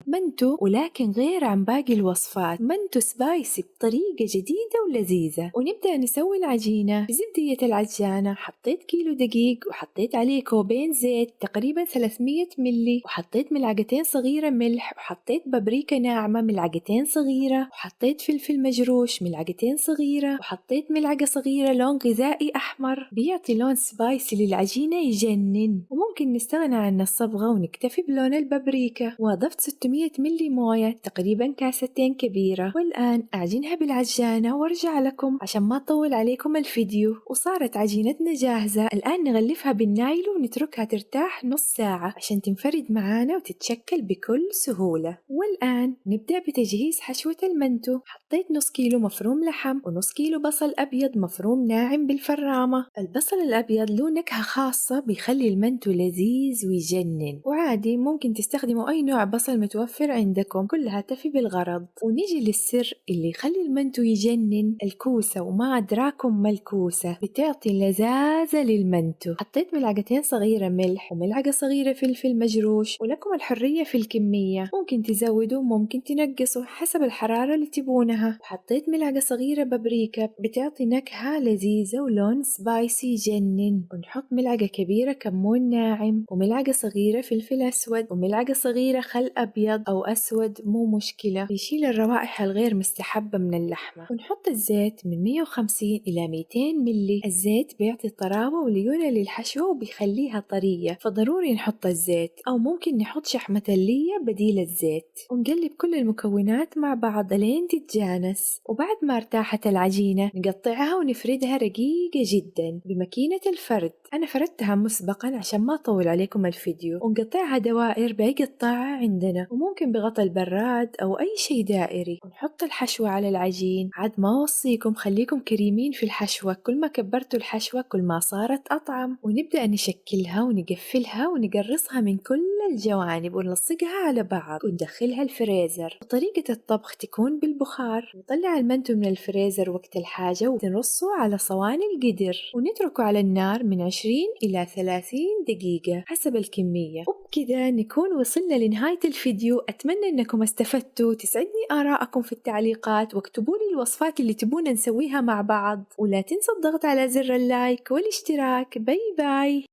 منتو ولكن غير عن باقي الوصفات، منتو سبايسي بطريقة جديدة ولذيذة. ونبدأ نسوي العجينة. في زبدية العجانة حطيت كيلو دقيق وحطيت عليه كوبين زيت تقريبا 300 ملي، وحطيت ملعقتين صغيرة ملح، وحطيت بابريكا ناعمة ملعقتين صغيرة، وحطيت فلفل مجروش ملعقتين صغيرة، وحطيت ملعقة صغيرة لون غذائي أحمر بيعطي لون سبايسي للعجينة يجنن. وممكن نستغنى عن الصبغة ونكتفي بلون البابريكا. وأضفت 600 ملي موية تقريبا كاستين كبيرة. والآن أعجنها بالعجانة وارجع لكم عشان ما أطول عليكم الفيديو. وصارت عجينتنا جاهزة. الآن نغلفها بالنايلو ونتركها ترتاح نص ساعة عشان تنفرد معانا وتتشكل بكل سهولة. والآن نبدأ بتجهيز حشوة المنتو. حطيت نص كيلو مفروم لحم ونص كيلو بصل أبيض مفروم ناعم بالفرامة. البصل الأبيض له نكهة خاصة بيخلي المنتو لذيذ ويجنن، وعادي ممكن تستخدموا أي نوع بصل متوفر عندكم، كلها تفي بالغرض. ونيجي للسر اللي يخلي المنتو يجنن، الكوسة. وما أدراكم ما الكوسة، بتعطي لذاذة للمنتو. حطيت ملعقتين صغيرة ملح وملعقة صغيرة فلفل مجروش، ولكم الحرية في الكمية، ممكن تزودوا ممكن تنقصوا حسب الحرارة اللي تبونها. وحطيت ملعقة صغيرة بابريكا بتعطي نكهة لذيذة ولون سبايسي يجنن. ونحط ملعقة كبيرة كمون ناعم، وملعقة صغيرة فلفل أسود، وملعقة صغيرة خل أبيض أو أسود مو مشكلة، بيشيل الروائح الغير مستحبة من اللحمة. ونحط الزيت من 150 إلى 200 ملي. الزيت بيعطي طراوة وليونة للحشوة وبيخليها طرية، فضروري نحط الزيت، أو ممكن نحط شحمة اللية بديل الزيت. ونقلب كل المكونات مع بعض لين تتجانس. وبعد ما ارتاحت العجينة نقطعها ونفردها رقيقة جدا بماكينة الفرد. أنا فردتها مسبقا عشان ما أطول عليكم الفيديو. ونقطعها دوائر باقي الطاعة عندنا، وممكن بغطى البراد أو أي شيء دائري. ونحط الحشوة على العجين. عاد ما أوصيكم خليكم كريمين في الحشوة، كل ما كبرتوا الحشوة كل ما صارت أطعم. ونبدأ نشكلها ونقفلها ونقرصها من كل الجوانب ونلصقها على بعض وندخلها الفريزر. وطريقة الطبخ تكون بالبخار. نطلع المنتو من الفريزر وقت الحاجة ونرصه على صواني القدر، ونتركه على النار من 20 إلى 30 دقيقة حسب الكمية. وبكذا نكون وصلنا لنهاية الفيديو. أتمنى أنكم استفدتوا. تسعدني آراءكم في التعليقات، واكتبوا لي الوصفات اللي تبون نسويها مع بعض. ولا تنسوا الضغط على زر اللايك والاشتراك. باي باي.